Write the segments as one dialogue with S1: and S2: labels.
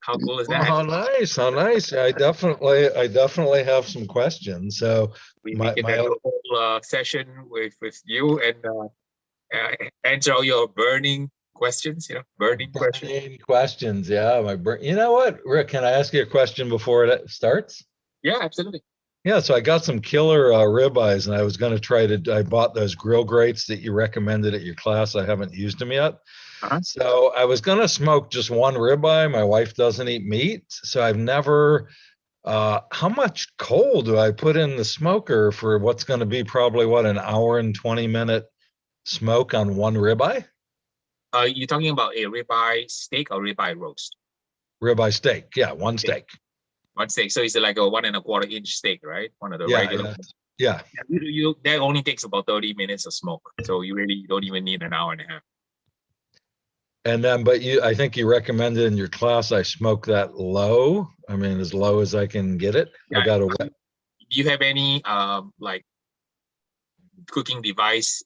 S1: how cool is
S2: Oh,
S1: that?
S2: how nice, how nice. I definitely have some questions. So
S1: We
S2: my,
S1: can
S2: my,
S1: have a whole session with you and answer all your burning questions. Burning questions.
S2: burning questions. Yeah, you know what, Rick, can I ask you a question before it starts?
S1: Yeah, absolutely.
S2: Yeah, so I got some killer ribeyes, and I was going to I bought those grill grates that you recommended at your class. I haven't used them yet.
S1: Uh-huh.
S2: So I was going to smoke just one ribeye. My wife doesn't eat meat, so I've never, how much coal do I put in the smoker for what's going to be probably what, an hour and 20-minute smoke on one ribeye?
S1: You're talking about a ribeye steak or ribeye roast?
S2: Ribeye steak. Yeah, one
S1: Okay.
S2: steak.
S1: One steak. So it's like a 1.25 inch steak, right? One of the regular.
S2: Yeah.
S1: That only takes about 30 minutes of smoke. So you really don't even need an hour and a half.
S2: And then, but I think you recommended in your class I smoke that low. I mean, as low as I can get it.
S1: Yeah.
S2: I got a
S1: Do you have any like cooking device,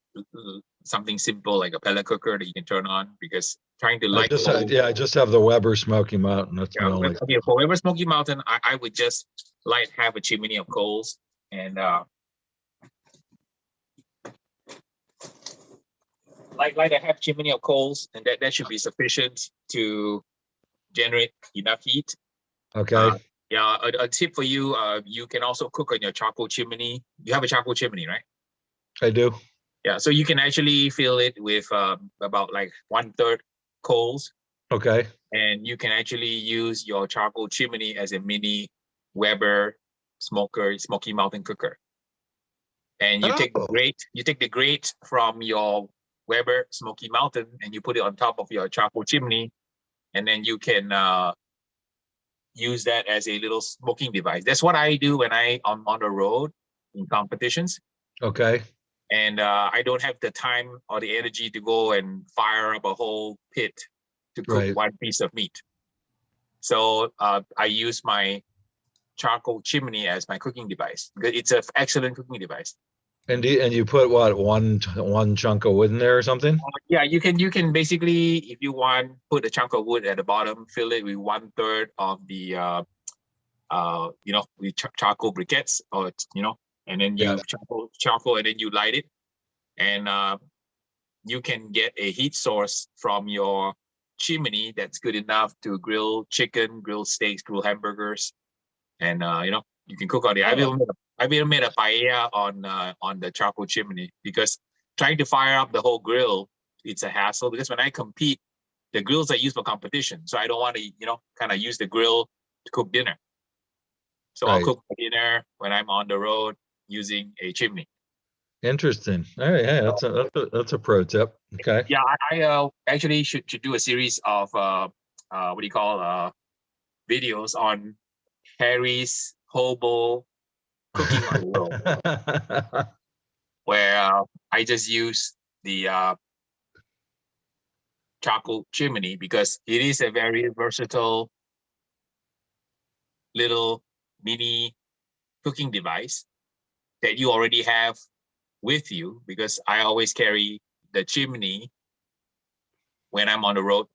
S1: something simple like a pellet cooker that you can turn on? Because trying to light
S2: I just have the Weber Smokey Mountain. That's my only.
S1: Okay, for Weber Smokey Mountain, I would just light half a chimney of coals and light a half chimney of coals, and that should be sufficient to generate enough heat.
S2: Okay.
S1: Yeah, a tip for you, you can also cook on your charcoal chimney. You have a charcoal chimney, right?
S2: I do.
S1: Yeah, so you can actually fill it with about like 1/3 coals.
S2: Okay.
S1: And you can actually use your charcoal chimney as a mini Weber Smoky Mountain cooker. And you take the grate from your Weber Smoky Mountain and you put it on top of your charcoal chimney, and then you can use that as a little smoking device. That's what I do when I'm on the road in competitions.
S2: Okay.
S1: And I don't have the time or the energy to go and fire up a whole pit to cook one piece of meat. So I use my charcoal chimney as my cooking device because it's an excellent cooking device.
S2: And you put what, one chunk of wood in there or something?
S1: Yeah, you can basically, if you want, put a chunk of wood at the bottom, fill it with 1/3 of the charcoal briquettes, or and then you charcoal and then you light it, and you can get a heat source from your chimney that's good enough to grill chicken, grill steaks, grill hamburgers, and you can cook on it. I've even made a paella on the charcoal chimney, because trying to fire up the whole grill, it's a hassle, because when I compete, the grills are used for competition, so I don't want to kind of use the grill to cook dinner. So I'll cook my dinner when I'm on the road using a chimney.
S2: Interesting. All right, hey, that's a pro tip. Okay.
S1: Yeah, I actually should do a series of videos on Harry's hobo cooking on the road, where I just use the charcoal chimney because it is a very versatile little mini cooking device that you already have with you, because I always carry the chimney when I'm on the road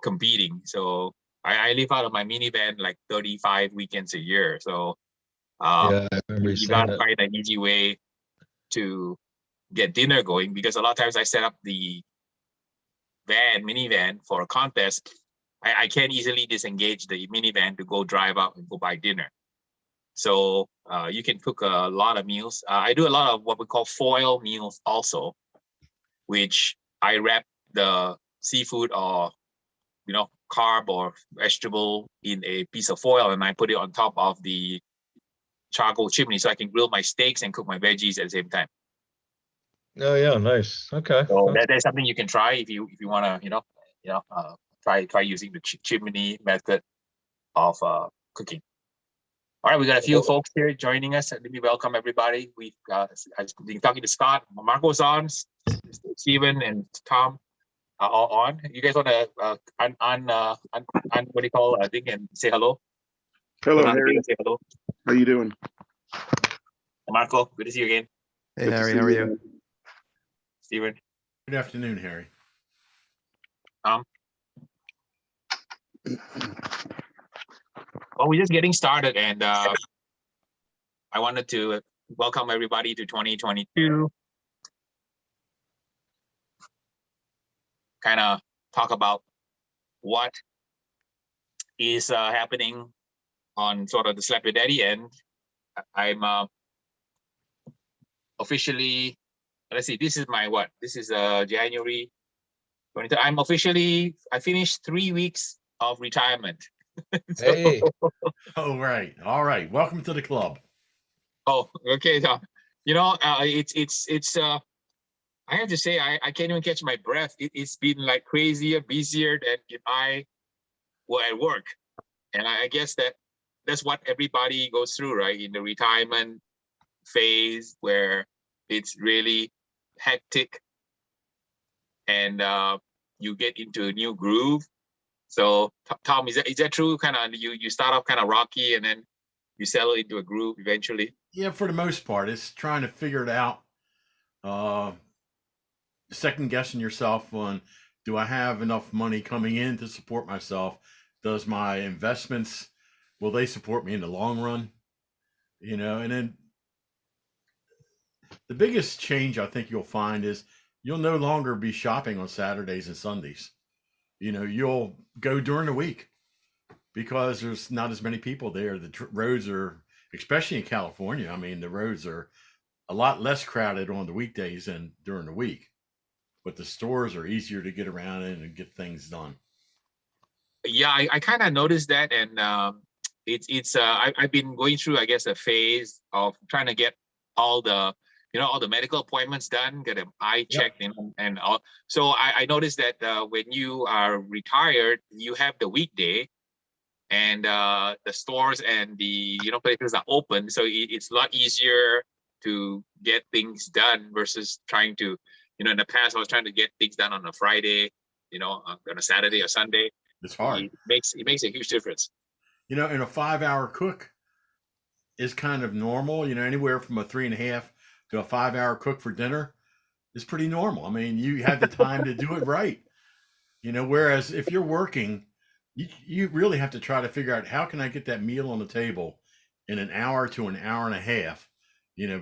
S1: competing. So I live out of my minivan like 35 weekends a year. So
S2: yeah, I remember
S1: you gotta find an easy way to get dinner going, because a lot of times I set up the minivan for a contest. I can't easily disengage the minivan to go drive out and go buy dinner. So you can cook a lot of meals. I do a lot of what we call foil meals also, which I wrap the seafood or carb or vegetable in a piece of foil, and I put it on top of the charcoal chimney, so I can grill my steaks and cook my veggies at the same time.
S2: Oh yeah, nice. Okay.
S1: So that's something you can try if you want to try using the chimney method of cooking. All right, we got a few folks here joining us. Let me welcome everybody. We've I've been talking to Scott, Marco's on, Stephen, and Tom are all on. You guys want to what do you call thing and say hello?
S3: Hello, Harry.
S1: Say hello.
S3: How you doing?
S1: Marco, good to see you again.
S4: Hey, Harry, how are you?
S1: Stephen.
S5: Good afternoon, Harry.
S1: Tom. Well, we're just getting started, and I wanted to welcome everybody to 2022. Kind of talk about what is happening on sort of the Slap Your Daddy end. I'm officially, let's see, this is my what? This is January 23rd. I finished 3 weeks of retirement.
S2: Hey,
S4: Oh, right. All right. Welcome to the club.
S1: Oh, okay. So, it's I have to say, I can't even catch my breath. It's been like crazier, busier than if I were at work. And I guess that's what everybody goes through, right? In the retirement phase where it's really hectic and you get into a new groove. So Tom, is that true? Kind of you start off kind of rocky and then you settle into a groove eventually?
S4: Yeah, for the most part, it's trying to figure it out. Second guessing yourself on, do I have enough money coming in to support myself? Does my investments, will they support me in the long run? You know, and then the biggest change I think you'll find is you'll no longer be shopping on Saturdays and Sundays. You know, you'll go during the week because there's not as many people there. The roads are, especially in California, I mean, the roads are a lot less crowded on the weekdays than during the week. But the stores are easier to get around in and get things done.
S1: Yeah, I kind of noticed that, and I've been going through, I guess, a phase of trying to get all the medical appointments done, get an eye checked, and all. So I noticed that when you are retired, you have the weekday, and the stores and the places are open, so it's a lot easier to get things done versus trying to. In the past, I was trying to get things done on a Friday, on a Saturday or Sunday.
S4: It's hard.
S1: It makes a huge difference.
S4: And a 5-hour cook is kind of normal. Anywhere from a 3.5 to a 5-hour cook for dinner is pretty normal. I mean, you have the time to do it right. Whereas if you're working, you really have to try to figure out, how can I get that meal on the table in an hour to an hour and a half,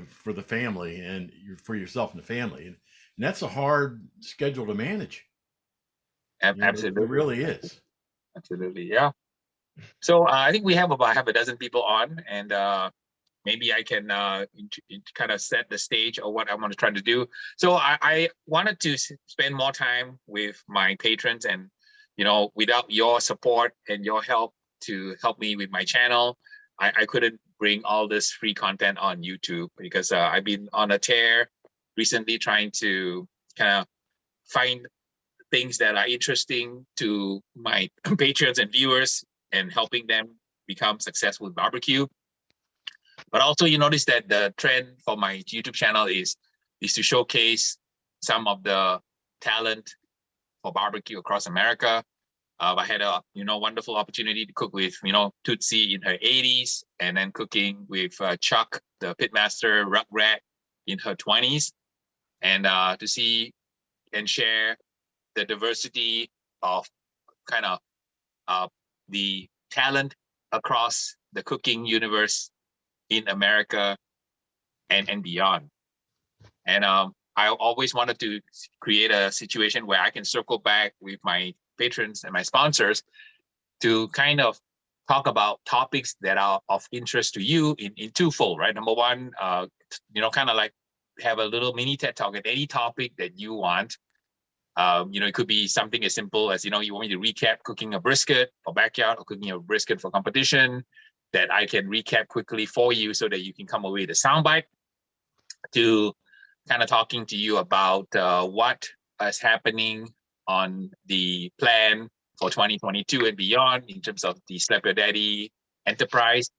S4: for the family and for yourself and the family. And that's a hard schedule to manage.
S1: Absolutely.
S4: It really is.
S1: Absolutely. Yeah. So I think we have about half a dozen people on, and maybe I can kind of set the stage of what I want to try to do. So I wanted to spend more time with my patrons, and without your support and your help to help me with my channel, I couldn't bring all this free content on YouTube, because I've been on a tear recently trying to kind of find things that are interesting to my patrons and viewers and helping them become successful with barbecue. But also, you notice that the trend for my YouTube channel is to showcase some of the talent for barbecue across America. I had a wonderful opportunity to cook with Tootsie in her 80s, and then cooking with Chuck, the Pitmaster Rugrat, in her 20s, and to see and share the diversity of kind of the talent across the cooking universe in America and beyond. And I always wanted to create a situation where I can circle back with my patrons and my sponsors to kind of talk about topics that are of interest to you in twofold, right? Number one, kind of like have a little mini TED Talk at any topic that you want. It could be something as simple as, you want me to recap cooking a brisket for backyard, or cooking a brisket for competition, that I can recap quickly for you so that you can come away with a soundbite, to kind of talking to you about what is happening on the plan for 2022 and beyond in terms of the Slap Your Daddy enterprise,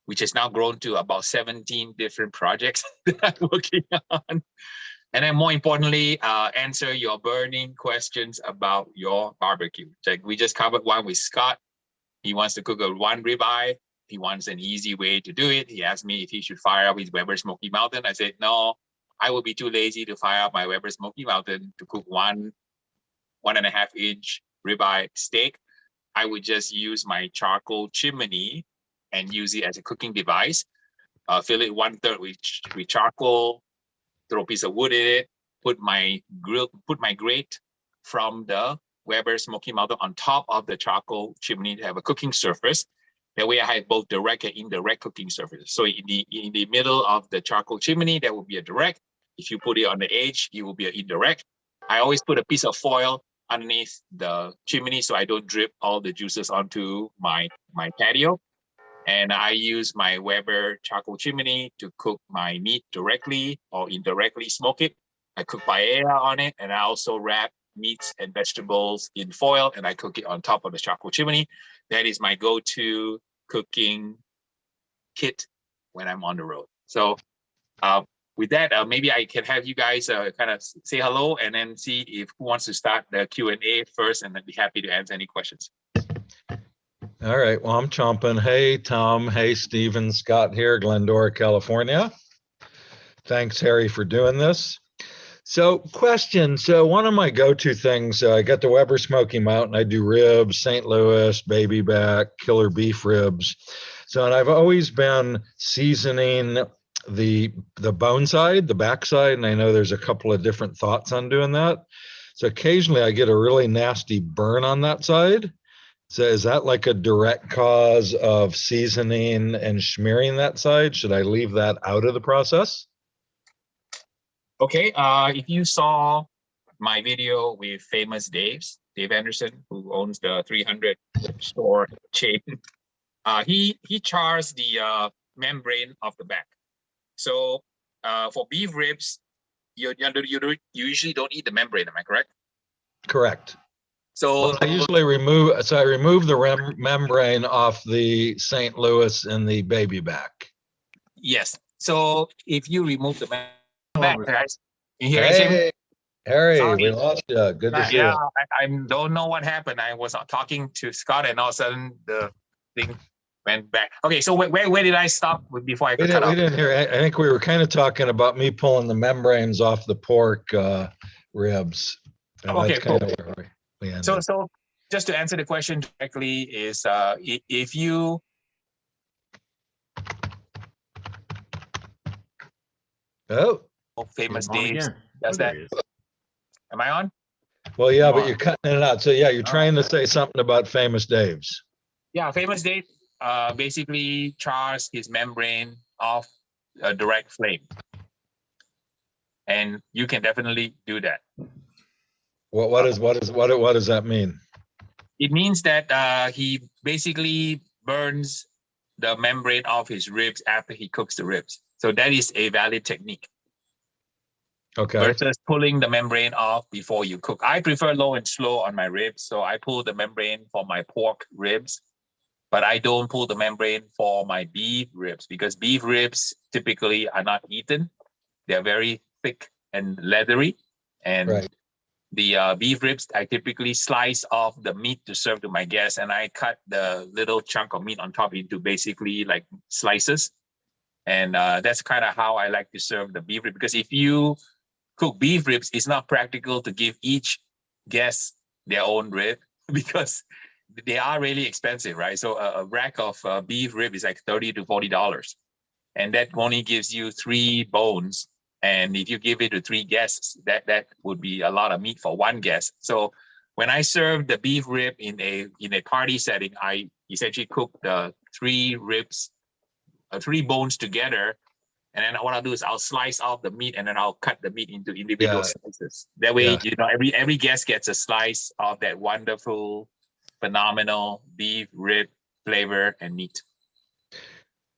S1: which has now grown to about 17 different projects that I'm working on. And then more importantly, answer your burning questions about your barbecue. Like we just covered one with Scott. He wants to cook a 1 ribeye. He wants an easy way to do it. He asked me if he should fire up his Weber Smokey Mountain. I said, no, I would be too lazy to fire up my Weber Smokey Mountain to cook 1.5 inch ribeye steak. I would just use my charcoal chimney and use it as a cooking device. Fill it 1/3 with charcoal, throw a piece of wood in it, put my grate from the Weber Smokey Mountain on top of the charcoal chimney to have a cooking surface. That way I have both direct and indirect cooking surfaces. So in the middle of the charcoal chimney, that will be a direct. If you put it on the edge, it will be an indirect. I always put a piece of foil underneath the chimney so I don't drip all the juices onto my patio. And I use my Weber charcoal chimney to cook my meat directly or indirectly smoke it. I cook paella on it, and I also wrap meats and vegetables in foil, and I cook it on top of the charcoal chimney. That is my go-to cooking kit when I'm on the road. So with that, maybe I can have you guys kind of say hello and then see if who wants to start the Q&A first, and I'd be happy to answer any questions.
S2: All right, well, I'm chomping. Hey, Tom. Hey, Stephen. Scott here, Glendora, California. Thanks, Harry, for doing this. So question, so one of my go-to things, I got the Weber Smokey Mountain. I do ribs, St. Louis, baby back, killer beef ribs. So, and I've always been seasoning the bone side, the back side, and I know there's a couple of different thoughts on doing that. So occasionally I get a really nasty burn on that side. So is that like a direct cause of seasoning and smearing that side? Should I leave that out of the process?
S1: Okay, if you saw my video with famous Dave Anderson, who owns the 300 store chain, he chars the membrane of the back. So for beef ribs, you usually don't eat the membrane, am I correct?
S2: Correct.
S1: So
S2: well, I usually remove the membrane off the St. Louis and the baby back.
S1: Yes. So if you remove the back, guys, you hear
S2: hey, Harry,
S1: sorry.
S2: We lost you. Good to see you.
S1: I don't know what happened. I was talking to Scott, and all of a sudden the thing went back. Okay, so where did I stop before I cut off?
S2: We didn't hear. I think we were kind of talking about me pulling the membranes off the pork ribs. And
S1: okay,
S2: that's kind
S1: cool.
S2: of where we ended.
S1: So just to answer the question directly is if you famous Dave does that. Am I on?
S2: Well, yeah, but you're cutting it out. So yeah, you're trying to say something about famous Dave's.
S1: Yeah, famous Dave basically chars his membrane off a direct flame, and you can definitely do that.
S2: What does that mean?
S1: It means that he basically burns the membrane off his ribs after he cooks the ribs. So that is a valid technique.
S2: Okay.
S1: Versus pulling the membrane off before you cook. I prefer low and slow on my ribs, so I pull the membrane for my pork ribs, but I don't pull the membrane for my beef ribs because beef ribs typically are not eaten. They're very thick and leathery, and
S2: right.
S1: The beef ribs, I typically slice off the meat to serve to my guests, and I cut the little chunk of meat on top into basically like slices. And that's kind of how I like to serve the beef rib, because if you cook beef ribs, it's not practical to give each guest their own rib because they are really expensive, right? So a rack of beef rib is like $30 to $40, and that only gives you 3 bones. And if you give it to 3 guests, that would be a lot of meat for 1 guest. So when I serve the beef rib in a party setting, I essentially cook the 3 ribs, 3 bones together. And then what I'll do is I'll slice off the meat, and then I'll cut the meat into individual slices. That way, every guest gets a slice of that wonderful, phenomenal beef rib flavor and meat.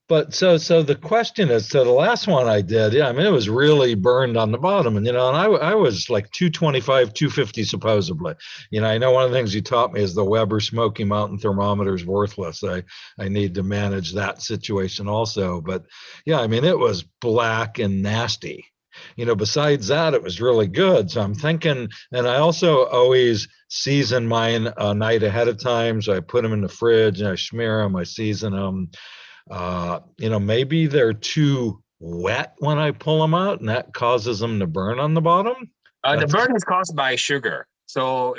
S2: But so the question is, so the last one I did, yeah, I mean, it was really burned on the bottom, and, and I was like 225, 250 supposedly. I know one of the things you taught me is the Weber Smokey Mountain thermometer is worthless. I need to manage that situation also. But yeah, I mean, it was black and nasty. Besides that, it was really good. So I'm thinking, and I also always season mine a night ahead of time. So I put them in the fridge and I smear them, I season them. Maybe they're too wet when I pull them out, and that causes them to burn on the bottom.
S1: The burn is caused by sugar. So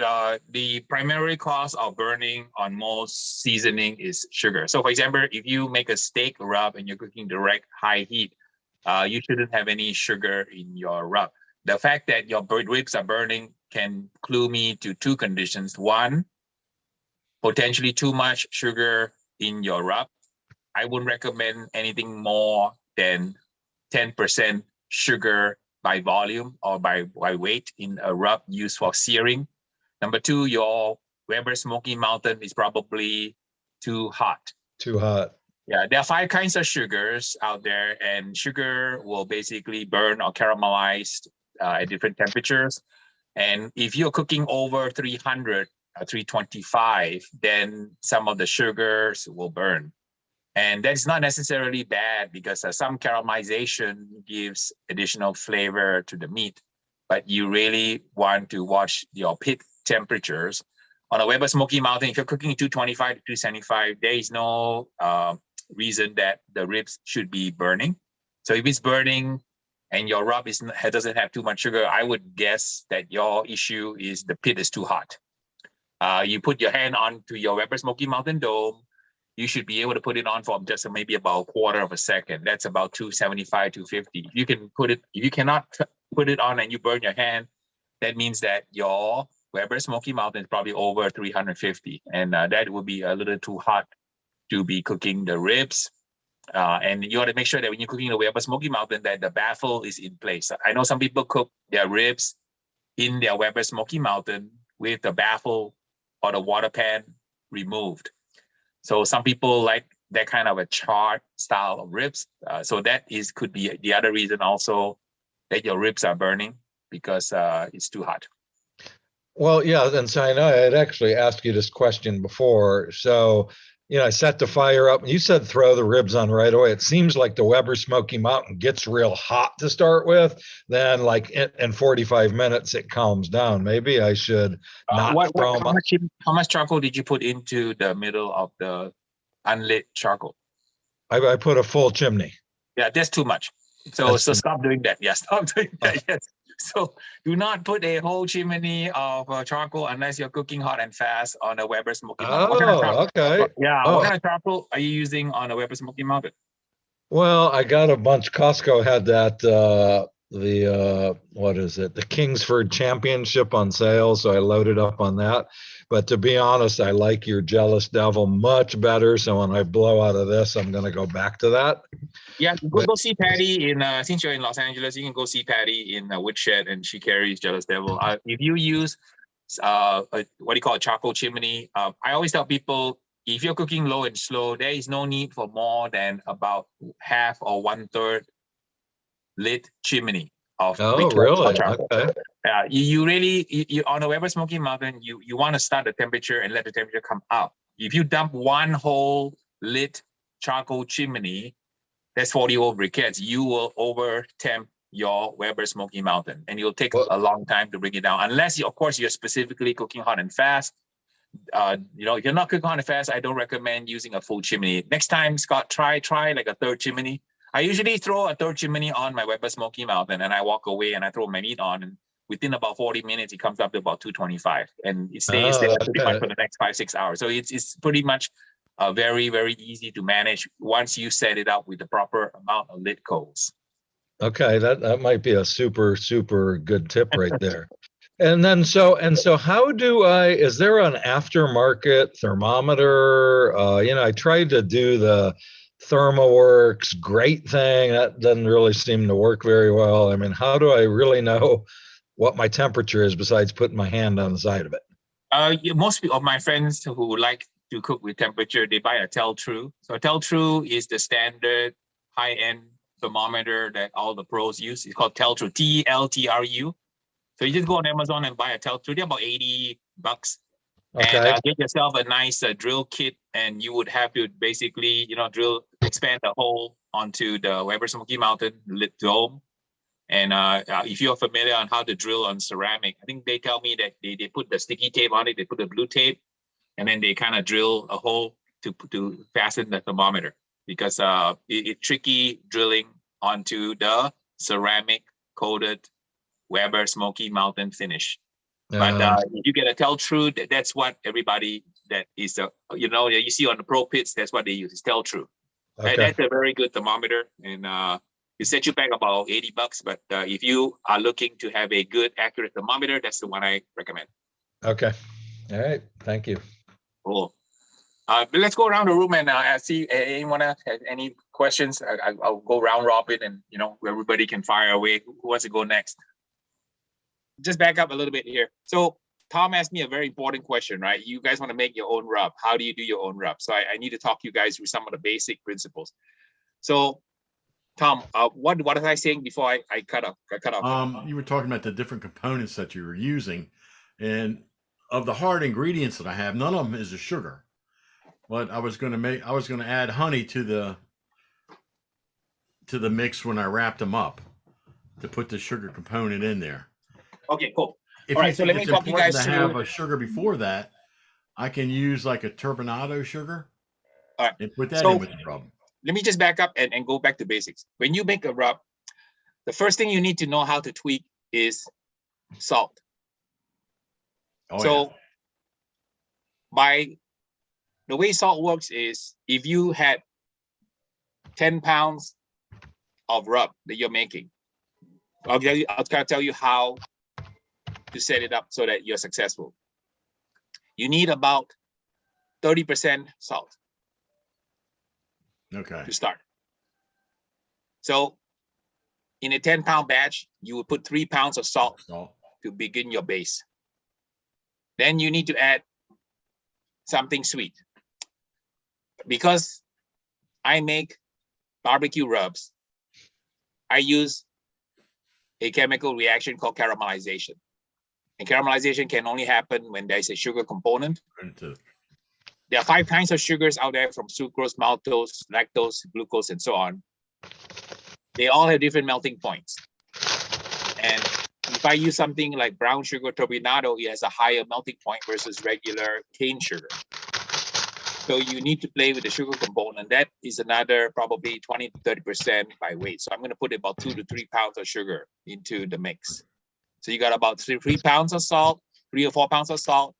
S1: the primary cause of burning on most seasoning is sugar. So for example, if you make a steak rub and you're cooking direct high heat, you shouldn't have any sugar in your rub. The fact that your ribs are burning can clue me to two conditions. One, potentially too much sugar in your rub. I wouldn't recommend anything more than 10% sugar by volume or by weight in a rub used for searing. Number two, your Weber Smokey Mountain is probably too hot.
S2: Too hot.
S1: Yeah, there are 5 kinds of sugars out there, and sugar will basically burn or caramelize at different temperatures. And if you're cooking over 300, 325, then some of the sugars will burn. And that's not necessarily bad because some caramelization gives additional flavor to the meat, but you really want to watch your pit temperatures. On a Weber Smokey Mountain, if you're cooking 225 to 275, there is no reason that the ribs should be burning. So if it's burning and your rub doesn't have too much sugar, I would guess that your issue is the pit is too hot. You put your hand onto your Weber Smokey Mountain dome, you should be able to put it on for just maybe about a quarter of a second. That's about 275, 250. If you cannot put it on and you burn your hand, that means that your Weber Smokey Mountain is probably over 350. And that would be a little too hot to be cooking the ribs. And you want to make sure that when you're cooking the Weber Smokey Mountain, that the baffle is in place. I know some people cook their ribs in their Weber Smokey Mountain with the baffle or the water pan removed. So some people like that kind of a charred style of ribs. So that could be the other reason also that your ribs are burning because it's too hot.
S2: Well, yeah, and so I know I had actually asked you this question before. So, I set the fire up and you said throw the ribs on right away. It seems like the Weber Smokey Mountain gets real hot to start with. Then like in 45 minutes, it calms down. Maybe I should not throw them up.
S1: How much charcoal did you put into the middle of the unlit charcoal?
S2: I put a full chimney.
S1: Yeah, that's too much. So stop doing that. Yeah, stop doing that. Yes. So do not put a whole chimney of charcoal unless you're cooking hot and fast on a Weber Smokey Mountain.
S2: Okay.
S1: Yeah. What kind of charcoal are you using on a Weber Smokey Mountain?
S2: Well, I got a bunch. Costco had that what is it? The Kingsford Championship on sale, so I loaded up on that. But to be honest, I like your Jealous Devil much better. So when I blow out of this, I'm going to go back to that.
S1: Yeah, go see Patty since you're in Los Angeles, you can go see Patty in Woodshed, and she carries Jealous Devil. If you use what do you call a charcoal chimney, I always tell people if you're cooking low and slow, there is no need for more than about half or 1/3 lit chimney of
S2: really?
S1: charcoal.
S2: Okay.
S1: You really on a Weber Smokey Mountain, you want to start the temperature and let the temperature come up. If you dump one whole lit charcoal chimney, that's 40-volt briquettes, you will over temp your Weber Smokey Mountain, and it'll take a long time to bring it down. Unless of course, you're specifically cooking hot and fast. If you're not cooking hot and fast, I don't recommend using a full chimney. Next time, Scott, try like a third chimney. I usually throw a third chimney on my Weber Smokey Mountain, and I walk away and I throw my meat on, and within about 40 minutes, it comes up to about 225, and it stays there pretty much for the next 5-6 hours. So it's pretty much very, very easy to manage once you set it up with the proper amount of lit coals.
S2: Okay, that might be a super, super good tip right there. And then so how is there an aftermarket thermometer? I tried to do the ThermoWorks great thing. That doesn't really seem to work very well. I mean, how do I really know what my temperature is besides putting my hand on the side of it?
S1: Most of my friends who like to cook with temperature, they buy a Tell-Tru. So Tell-Tru is the standard high-end thermometer that all the pros use. It's called Tell-Tru, Teltru. So you just go on Amazon and buy a Tell-Tru. They're about $80.
S2: Okay.
S1: And get yourself a nice drill kit, and you would have to basically, expand the hole onto the Weber Smokey Mountain lit dome. And if you're familiar on how to drill on ceramic, I think they tell me that they put the sticky tape on it, they put the blue tape, and then they kind of drill a hole to fasten the thermometer, because it's tricky drilling onto the ceramic coated Weber Smokey Mountain finish. But if you get a tell true, that's what everybody that is, you see on the pro pits, that's what they use, is tell true.
S2: Okay.
S1: That's a very good thermometer, and it set you back about $80. But if you are looking to have a good, accurate thermometer, that's the one I recommend.
S2: Okay. All right. Thank you.
S1: Cool. But let's go around the room and see anyone else has any questions. I'll go round robin, and everybody can fire away. Who wants to go next? Just back up a little bit here. So Tom asked me a very important question, right? You guys want to make your own rub. How do you do your own rub? So I need to talk you guys through some of the basic principles. So Tom, what was I saying before I cut off?
S4: You were talking about the different components that you were using, and of the hard ingredients that I have, none of them is a sugar. But I was going to add honey to the mix when I wrapped them up to put the sugar component in there.
S1: Okay, cool.
S4: If you think it's important to have a sugar before that, I can use like a turbinado sugar and put that in with the rub.
S1: Let me just back up and go back to basics. When you make a rub, the first thing you need to know how to tweak is salt. By the way salt works is, if you had 10 pounds of rub that you're making, I'll tell you how to set it up so that you're successful. You need about 30% salt.
S4: Okay.
S1: To start. So in a 10-pound batch, you would put 3 pounds of salt to begin your base. Then you need to add something sweet. Because I make barbecue rubs, I use a chemical reaction called caramelization. And caramelization can only happen when there's a sugar component. There are 5 kinds of sugars out there, from sucrose, maltose, lactose, glucose, and so on. They all have different melting points. And if I use something like brown sugar turbinado, it has a higher melting point versus regular cane sugar. So you need to play with the sugar component. That is another probably 20 to 30% by weight. So I'm going to put about 2 to 3 pounds of sugar into the mix. So you got about 3 pounds of salt, 3 or 4 pounds of salt,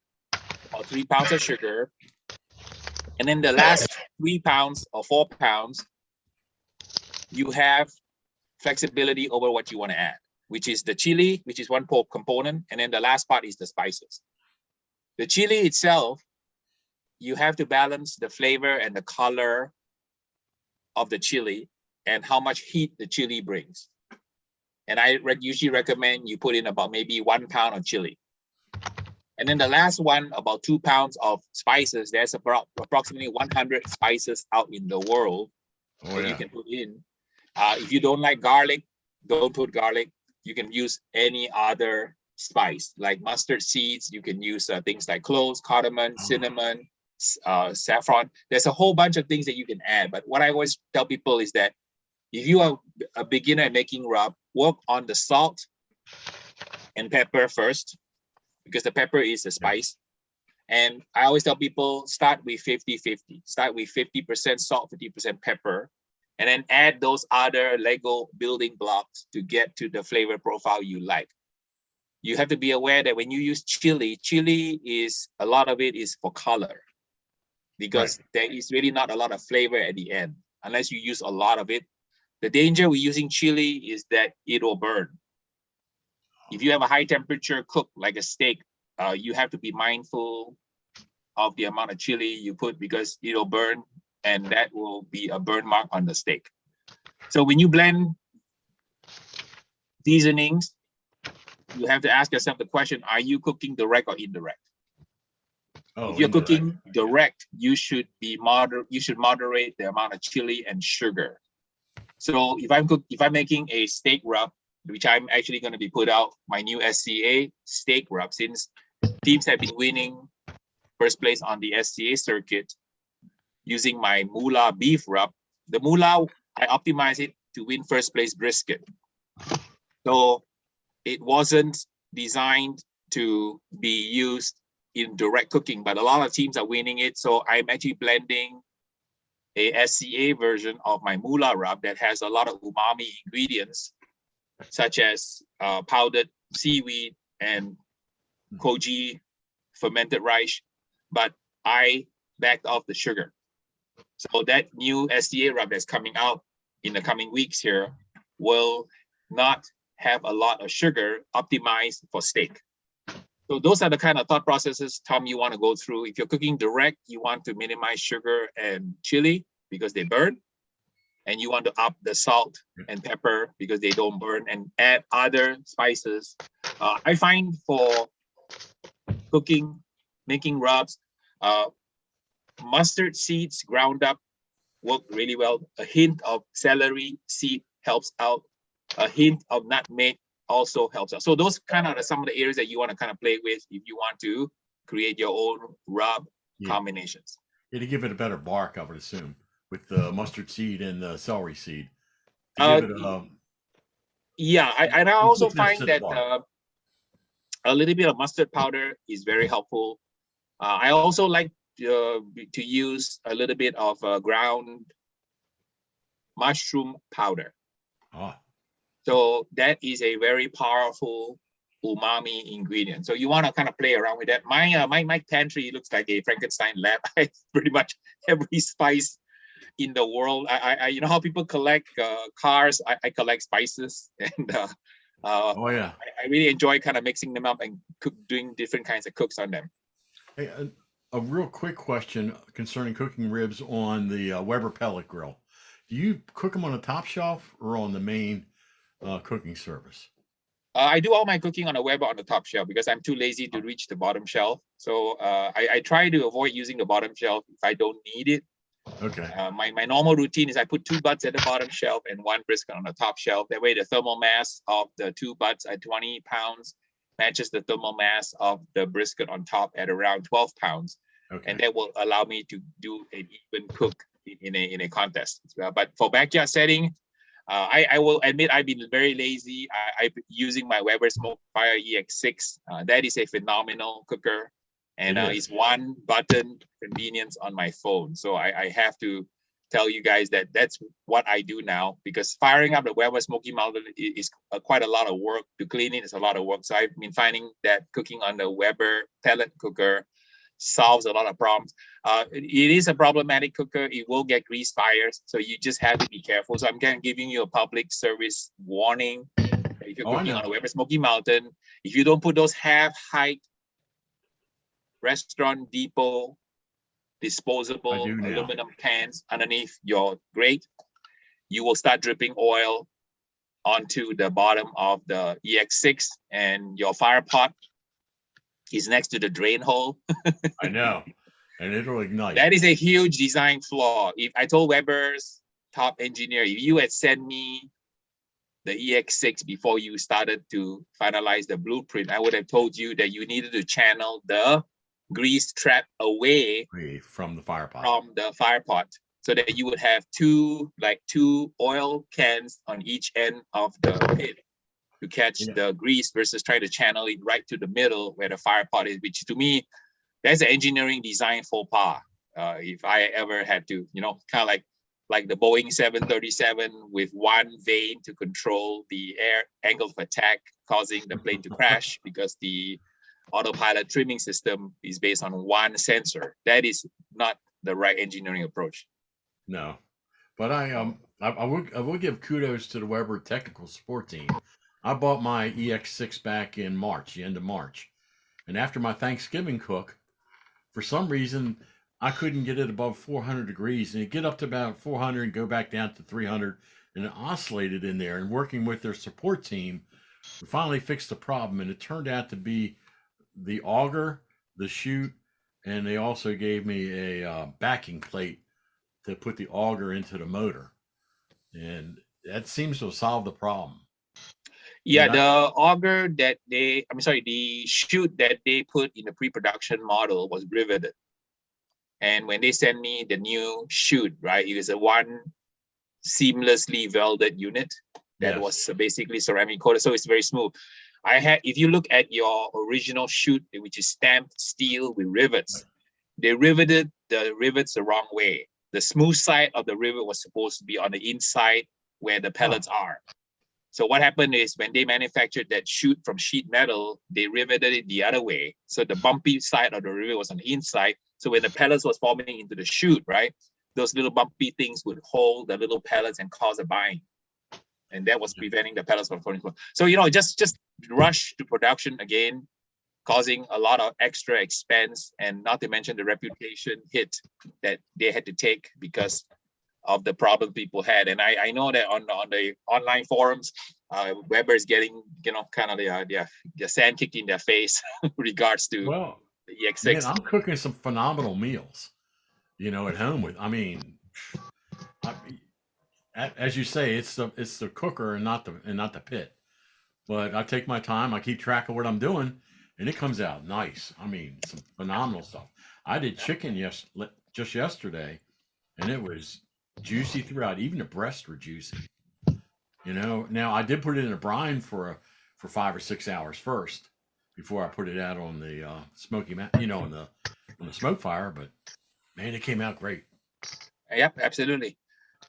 S1: about 3 pounds of sugar. And then the last 3 pounds or 4 pounds, you have flexibility over what you want to add, which is the chili, which is one component. And then the last part is the spices. The chili itself, you have to balance the flavor and the color of the chili and how much heat the chili brings. And I usually recommend you put in about maybe 1 pound of chili. And then the last one, about 2 pounds of spices. There's about approximately 100 spices out in the world that you can put in. If you don't like garlic, don't put garlic. You can use any other spice, like mustard seeds. You can use things like cloves, cardamom, cinnamon, saffron. There's a whole bunch of things that you can add. But what I always tell people is that if you are a beginner at making rub, work on the salt and pepper first, because the pepper is a spice. And I always tell people, start with 50-50. Start with 50% salt, 50% pepper, and then add those other Lego building blocks to get to the flavor profile you like. You have to be aware that when you use chili is, a lot of it is for color, because there is really not a lot of flavor at the end, unless you use a lot of it. The danger with using chili is that it will burn. If you have a high temperature cook like a steak, you have to be mindful of the amount of chili you put, because it'll burn, and that will be a burn mark on the steak. So when you blend seasonings, you have to ask yourself the question, are you cooking direct or indirect? If you're cooking direct, you should moderate the amount of chili and sugar. So if I'm making a steak rub, which I'm actually going to be put out my new SCA steak rub, since teams have been winning first place on the SCA circuit using my moolah beef rub. The moolah, I optimize it to win first place brisket. So it wasn't designed to be used in direct cooking, but a lot of teams are winning it. So I'm actually blending a SCA version of my moolah rub that has a lot of umami ingredients, such as powdered seaweed and koji, fermented rice, but I backed off the sugar. So that new SDA rub that's coming out in the coming weeks here will not have a lot of sugar, optimized for steak. So those are the kind of thought processes, Tom, you want to go through. If you're cooking direct, you want to minimize sugar and chili because they burn. And you want to up the salt and pepper because they don't burn, and add other spices. I find for cooking, making rubs, mustard seeds ground up work really well. A hint of celery seed helps out. A hint of nutmeg also helps out. So those kind of are some of the areas that you want to kind of play with if you want to create your own rub combinations.
S4: Yeah, to give it a better bark, I would assume, with the mustard seed and the celery seed. I
S1: also find that a little bit of mustard powder is very helpful. I also like to use a little bit of ground mushroom powder. So that is a very powerful umami ingredient. So you want to kind of play around with that. My pantry looks like a Frankenstein lab. I pretty much every spice in the world. I you know how people collect cars. I collect spices, and I really enjoy kind of mixing them up and doing different kinds of cooks on them.
S4: Hey, a real quick question concerning cooking ribs on the Weber pellet grill. Do you cook them on the top shelf or on the main cooking surface?
S1: I do all my cooking on a Weber on the top shelf because I'm too lazy to reach the bottom shelf. So I try to avoid using the bottom shelf if I don't need it.
S4: Okay.
S1: My normal routine is I put 2 butts at the bottom shelf and 1 brisket on the top shelf. That way the thermal mass of the 2 butts at 20 pounds matches the thermal mass of the brisket on top at around 12 pounds.
S4: Okay.
S1: And that will allow me to do an even cook in a contest. But for backyard setting, I will admit I've been very lazy. I've been using my Weber Smoke Fire EX6. That is a phenomenal cooker. And it's 1 button convenience on my phone. So I have to tell you guys that that's what I do now, because firing up the Weber Smokey Mountain is quite a lot of work. To clean it is a lot of work. So I've been finding that cooking on the Weber pellet cooker solves a lot of problems. It is a problematic cooker. It will get grease fires. So you just have to be careful. So I'm kind of giving you a public service warning. If you're cooking on a Weber Smokey Mountain, if you don't put those half-height Restaurant Depot disposable aluminum cans underneath your grate, you will start dripping oil onto the bottom of the EX6, and your fire pot is next to the drain hole.
S4: I know, and it'll ignite.
S1: That is a huge design flaw. If I told Weber's top engineer, if you had sent me the EX6 before you started to finalize the blueprint, I would have told you that you needed to channel the grease trap away
S4: from the fire pot,
S1: so that you would have two oil cans on each end of the pit to catch the grease, versus trying to channel it right to the middle where the fire pot is, which to me, that's an engineering design faux pas. If I ever had to, kind of like the Boeing 737 with 1 vane to control the air angle of attack, causing the plane to crash because the autopilot trimming system is based on 1 sensor. That is not the right engineering approach.
S4: No, but I will give kudos to the Weber technical support team. I bought my EX6 back in March, the end of March, and after my Thanksgiving cook, for some reason I couldn't get it above 400 degrees, and it get up to about 400 and go back down to 300, and it oscillated in there. And working with their support team, we finally fixed the problem, and it turned out to be the auger, the chute, and they also gave me a backing plate to put the auger into the motor, and that seems to have solved the problem.
S1: Yeah, the chute that they put in the pre-production model was riveted, and when they sent me the new chute, right, it was a 1 seamlessly welded unit that was basically ceramic coated, so it's very smooth. If you look at your original chute, which is stamped steel with rivets, they riveted the rivets the wrong way. The smooth side of the rivet was supposed to be on the inside where the pellets are. So what happened is when they manufactured that chute from sheet metal, they riveted it the other way. So the bumpy side of the rivet was on the inside. So when the pellets was forming into the chute, right, those little bumpy things would hold the little pellets and cause a bind. And that was preventing the pellets from forming. So, just rush to production again, causing a lot of extra expense, and not to mention the reputation hit that they had to take because of the problem people had. And I know that on the online forums, Weber is getting, kind of the sand kicked in their face regards to the EX6.
S4: Man, I'm cooking some phenomenal meals, at home with, as you say, it's the cooker and not the pit. But I take my time, I keep track of what I'm doing, and it comes out nice. Some phenomenal stuff. I did chicken just yesterday, and it was juicy throughout. Even the breasts were juicy. Now I did put it in a brine for 5 or 6 hours first before I put it out on the Smoky Mountain, on the smoke fire. But man, it came out great.
S1: Yep, absolutely.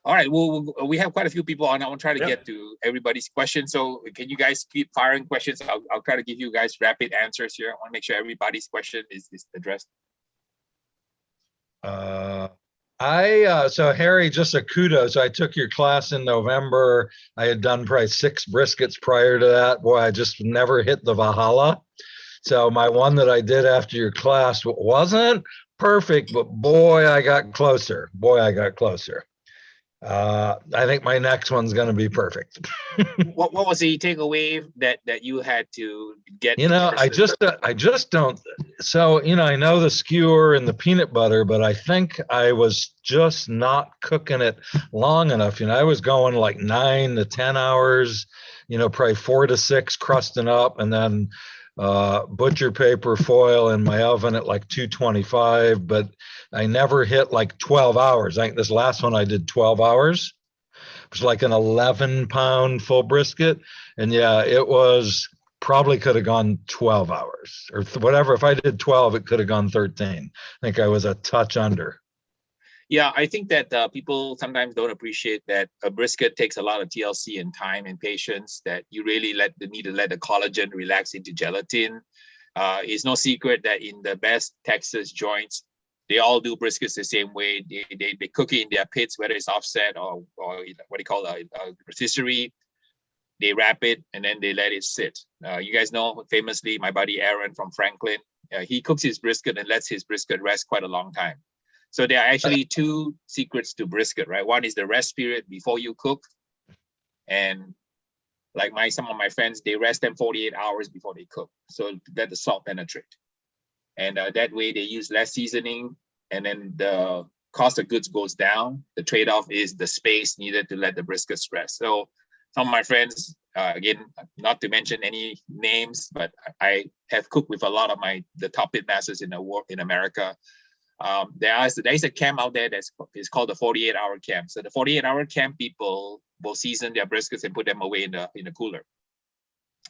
S1: All right. Well, we have quite a few people on. I want to try to get to everybody's questions. So can you guys keep firing questions? I'll try to give you guys rapid answers here. I want to make sure everybody's question is addressed.
S2: So Harry, just a kudos. I took your class in November. I had done probably 6 briskets prior to that. Boy, I just never hit the Valhalla. So my one that I did after your class wasn't perfect, but boy, I got closer. I think my next one's going to be perfect.
S1: What was the takeaway that you had to get?
S2: I just don't. So, I know the skewer and the peanut butter, but I think I was just not cooking it long enough. I was going like 9 to 10 hours, probably 4 to 6 crusting up, and then butcher paper foil in my oven at like 225, but I never hit like 12 hours. I think this last one I did 12 hours. It was like an 11-pound full brisket. And yeah, it was probably could have gone 12 hours or whatever. If I did 12, it could have gone 13. I think I was a touch under.
S1: Yeah, I think that people sometimes don't appreciate that a brisket takes a lot of TLC and time and patience, that you really need to let the collagen relax into gelatin. It's no secret that in the best Texas joints, they all do briskets the same way. They cook it in their pits, whether it's offset or what do you call a rotisserie. They wrap it and then they let it sit. You guys know, famously, my buddy Aaron from Franklin, he cooks his brisket and lets his brisket rest quite a long time. So there are actually 2 secrets to brisket, right? One is the rest period before you cook. And like some of my friends, they rest them 48 hours before they cook. So to let the salt penetrate. And that way they use less seasoning, and then the cost of goods goes down. The trade-off is the space needed to let the briskets rest. So some of my friends, again, not to mention any names, but I have cooked with a lot of the top pitmasters in America. There is a camp out there that's called the 48-hour camp. So the 48-hour camp people will season their briskets and put them away in the cooler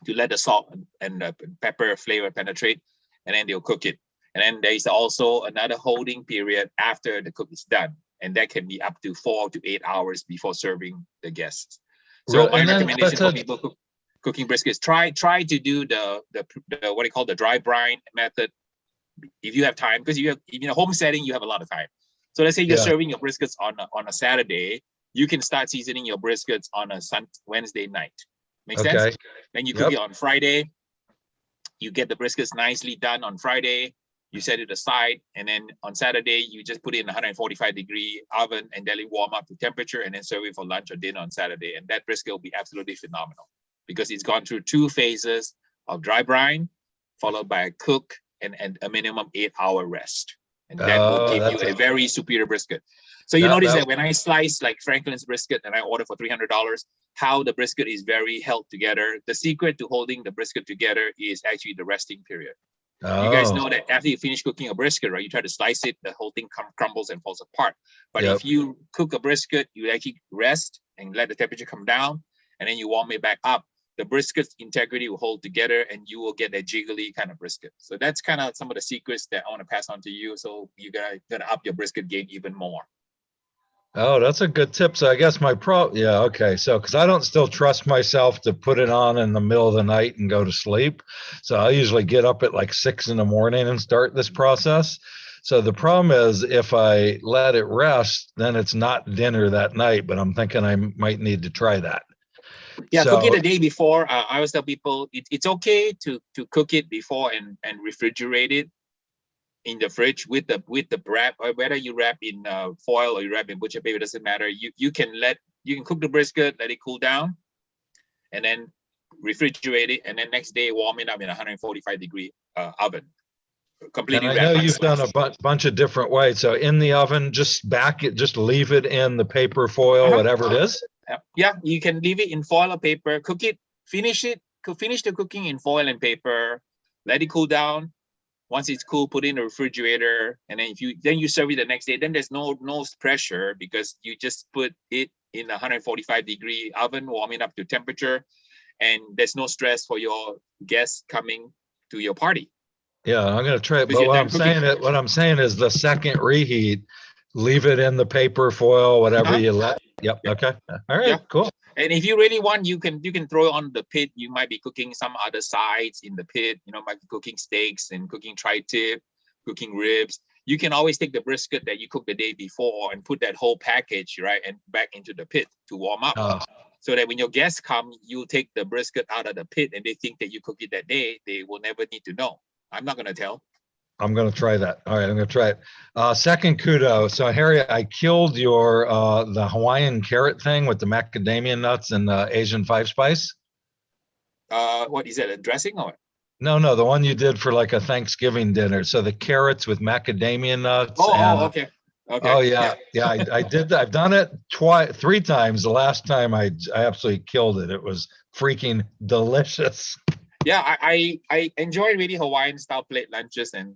S1: to let the salt and the pepper flavor penetrate, and then they'll cook it. And then there is also another holding period after the cook is done, and that can be up to 4 to 8 hours before serving the guests. So my recommendation for people cooking briskets, try to do the what do you call the dry brine method if you have time, because you have, in a home setting you have a lot of time. So let's say you're serving your briskets on a Saturday, you can start seasoning your briskets on a Wednesday night. Make sense? Then you cook it on Friday. You get the briskets nicely done on Friday. You set it aside, and then on Saturday you just put it in a 145-degree oven and let it warm up to temperature, and then serve it for lunch or dinner on Saturday. And that brisket will be absolutely phenomenal because it's gone through 2 phases of dry brine, followed by a cook and a minimum 8-hour rest. And that will give you a very superior brisket. So you notice that when I slice like Franklin's brisket and I order for $300, how the brisket is very held together. The secret to holding the brisket together is actually the resting period. You guys know that after you finish cooking a brisket, right, you try to slice it, the whole thing crumbles and falls apart. But if you cook a brisket, you actually rest and let the temperature come down, and then you warm it back up. The brisket's integrity will hold together, and you will get that jiggly kind of brisket. So that's kind of some of the secrets that I want to pass on to you. So you gotta up your brisket game even more.
S2: Oh, that's a good tip. So I guess yeah, okay. So, because I don't still trust myself to put it on in the middle of the night and go to sleep. So I usually get up at like 6 in the morning and start this process. So the problem is if I let it rest, then it's not dinner that night, but I'm thinking I might need to try that.
S1: Yeah,
S2: So,
S1: cook it the day before. I always tell people it's okay to cook it before and refrigerate it in the fridge with the wrap, or whether you wrap in foil or you wrap in butcher paper, doesn't matter. You can cook the brisket, let it cool down, and then refrigerate it, and then next day warm it up in 145-degree oven. Completely
S2: and I know
S1: wrapped.
S2: you've done a bunch of different ways. So in the oven, just leave it in the paper foil, whatever it is.
S1: Yeah, you can leave it in foil or paper, cook it, finish the cooking in foil and paper, let it cool down. Once it's cool, put it in the refrigerator, and then you serve it the next day. Then there's no pressure because you just put it in a 145-degree oven, warm it up to temperature, and there's no stress for your guests coming to your party.
S2: Yeah, I'm gonna try it. But what I'm saying is the second reheat, leave it in the paper foil, whatever you let. Yep. Okay. All right. Cool.
S1: And if you really want, you can throw it on the pit. You might be cooking some other sides in the pit. Might be cooking steaks and cooking tri-tip, cooking ribs. You can always take the brisket that you cooked the day before and put that whole package and back into the pit to warm up. So that when your guests come, you take the brisket out of the pit and they think that you cook it that day. They will never need to know. I'm not gonna tell.
S2: I'm going to try that. All right, I'm going to try it. Second kudo. So Harry, I killed your the Hawaiian carrot thing with the macadamia nuts and the Asian 5-spice.
S1: What is that? A dressing or?
S2: No, the one you did for like a Thanksgiving dinner. So the carrots with macadamia nuts.
S1: Okay.
S2: Oh yeah. I did that. I've done it 3 times. The last time I absolutely killed it. It was freaking delicious.
S1: Yeah, I enjoy really Hawaiian style plate lunches, and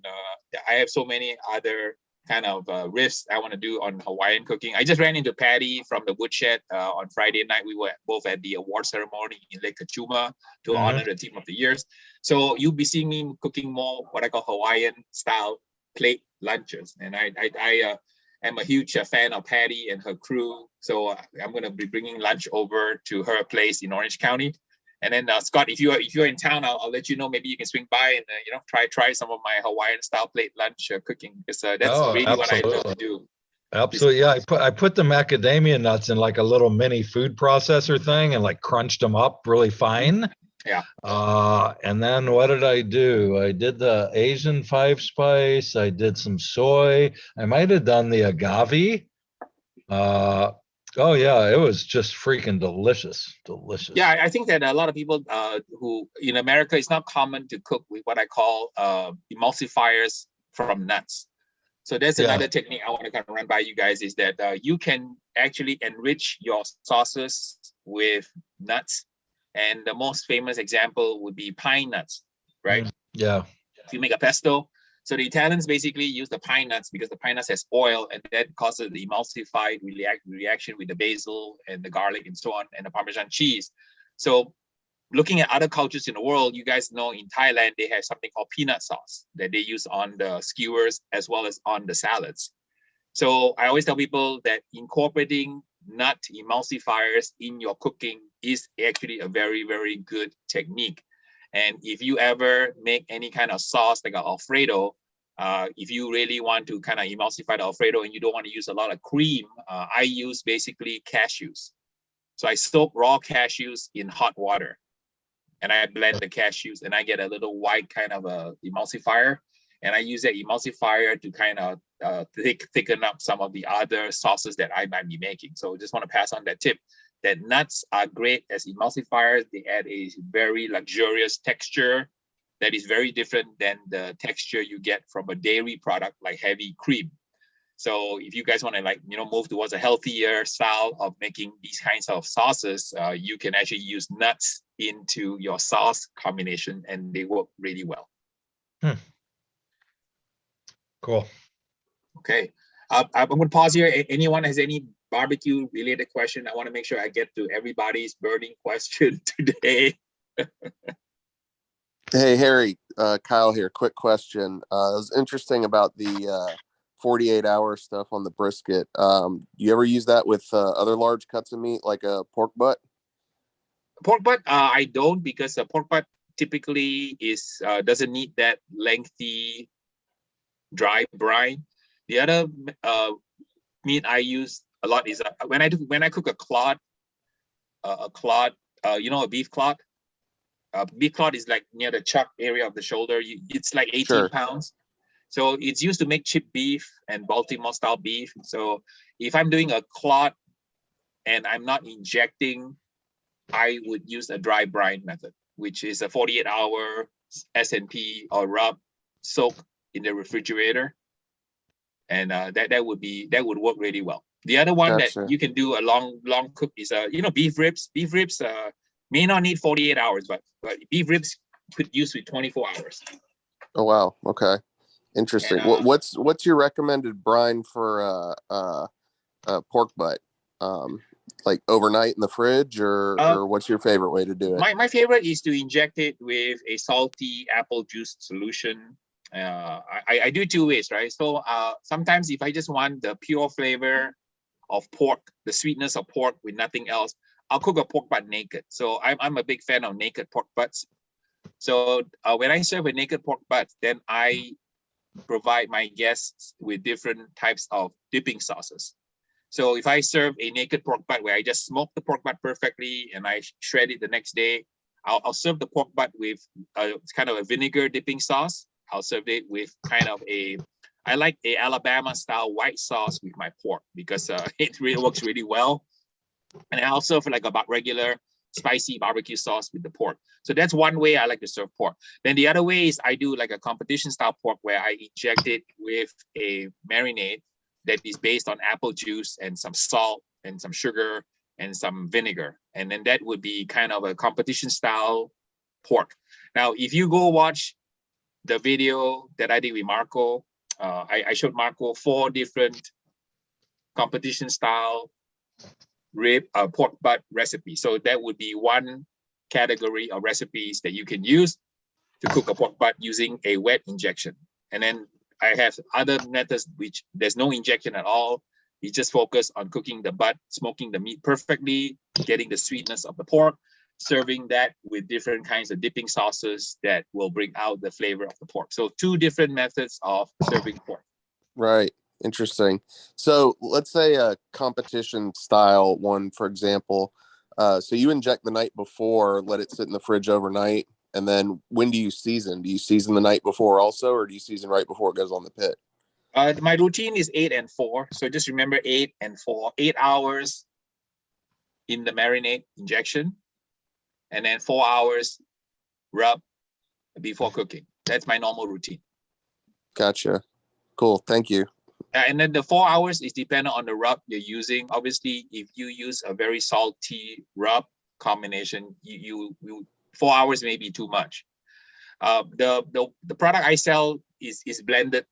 S1: I have so many other kind of riffs I want to do on Hawaiian cooking. I just ran into Patty from the Woodshed on Friday night. We were both at the award ceremony in Lake Kachuma to honor the Team of the Years. So you'll be seeing me cooking more what I call Hawaiian style plate lunches, and I am a huge fan of Patty and her crew. So I'm going to be bringing lunch over to her place in Orange County. And then Scott, if you're in town, I'll let you know. Maybe you can swing by and try some of my Hawaiian style plate lunch cooking, because that's really what I love to do.
S2: Absolutely, yeah. I put the macadamia nuts in like a little mini food processor thing and like crunched them up really fine.
S1: Yeah.
S2: And then what did I do? I did the Asian 5-spice. I did some soy. I might have done the agave. Oh yeah, it was just freaking delicious.
S1: Yeah, I think that a lot of people who in America, it's not common to cook with what I call emulsifiers from nuts. So there's another technique I want to kind of run by you guys, is that you can actually enrich your sauces with nuts. And the most famous example would be pine nuts, right?
S2: Yeah.
S1: If you make a pesto, so the Italians basically use the pine nuts because the pine nuts has oil, and that causes the emulsified reaction with the basil and the garlic and so on, and the Parmesan cheese. So looking at other cultures in the world, you guys know in Thailand, they have something called peanut sauce that they use on the skewers as well as on the salads. So I always tell people that incorporating nut emulsifiers in your cooking is actually a very, very good technique. And if you ever make any kind of sauce like an Alfredo, if you really want to kind of emulsify the Alfredo and you don't want to use a lot of cream, I use basically cashews. So I soak raw cashews in hot water and I blend the cashews and I get a little white kind of a emulsifier. And I use that emulsifier to kind of thicken up some of the other sauces that I might be making. So just want to pass on that tip, that nuts are great as emulsifiers. They add a very luxurious texture that is very different than the texture you get from a dairy product like heavy cream. So if you guys want to move towards a healthier style of making these kinds of sauces, you can actually use nuts into your sauce combination and they work really well.
S2: Cool.
S1: Okay. I'm going to pause here. Anyone has any barbecue related question? I want to make sure I get to everybody's burning question today.
S5: Hey, Harry, Kyle here. Quick question. It was interesting about the 48-hour stuff on the brisket. You ever use that with other large cuts of meat, like a pork butt?
S1: Pork butt, I don't, because a pork butt typically is doesn't need that lengthy dry brine. The other meat I use a lot is when I cook a clod, a beef clod. Beef clod is like near the chuck area of the shoulder. It's like 18
S5: Sure.
S1: pounds. So it's used to make chipped beef and Baltimore style beef. So if I'm doing a clod and I'm not injecting, I would use a dry brine method, which is a 48-hour S&P or rub soak in the refrigerator. And that would work really well. The other one
S5: Gotcha.
S1: that you can do a long cook is beef ribs. Beef ribs may not need 48 hours, but beef ribs could use with 24 hours.
S5: Oh wow, okay, interesting.
S1: And,
S5: What's your recommended brine for pork butt? Like overnight in the fridge, or what's your favorite way to do it?
S1: My favorite is to inject it with a salty apple juice solution. I do two ways, right? So sometimes if I just want the pure flavor of pork, the sweetness of pork with nothing else, I'll cook a pork butt naked. So I'm a big fan of naked pork butts. So when I serve a naked pork butt, then I provide my guests with different types of dipping sauces. So if I serve a naked pork butt where I just smoke the pork butt perfectly and I shred it the next day, I'll serve the pork butt with kind of a vinegar dipping sauce. I'll serve it with kind of I like a Alabama style white sauce with my pork because it really works really well. And I'll serve like a regular spicy barbecue sauce with the pork. So that's one way I like to serve pork. Then the other way is I do like a competition style pork where I inject it with a marinade that is based on apple juice and some salt and some sugar and some vinegar. And then that would be kind of a competition style pork. Now, if you go watch the video that I did with Marco, I showed Marco 4 different competition style pork butt recipes. So that would be one category of recipes that you can use to cook a pork butt using a wet injection. And then I have other methods which there's no injection at all. You just focus on cooking the butt, smoking the meat perfectly, getting the sweetness of the pork, serving that with different kinds of dipping sauces that will bring out the flavor of the pork. So 2 different methods of serving pork.
S5: Right. Interesting. So let's say a competition style one, for example. So you inject the night before, let it sit in the fridge overnight. And then when do you season? Do you season the night before also, or do you season right before it goes on the pit?
S1: My routine is 8 and 4. So just remember 8 and 4, 8 hours in the marinade injection, and then 4 hours rub before cooking. That's my normal routine.
S5: Gotcha. Cool. Thank you.
S1: And then the 4 hours is dependent on the rub you're using. Obviously, if you use a very salty rub combination, you 4 hours may be too much. The product I sell is blended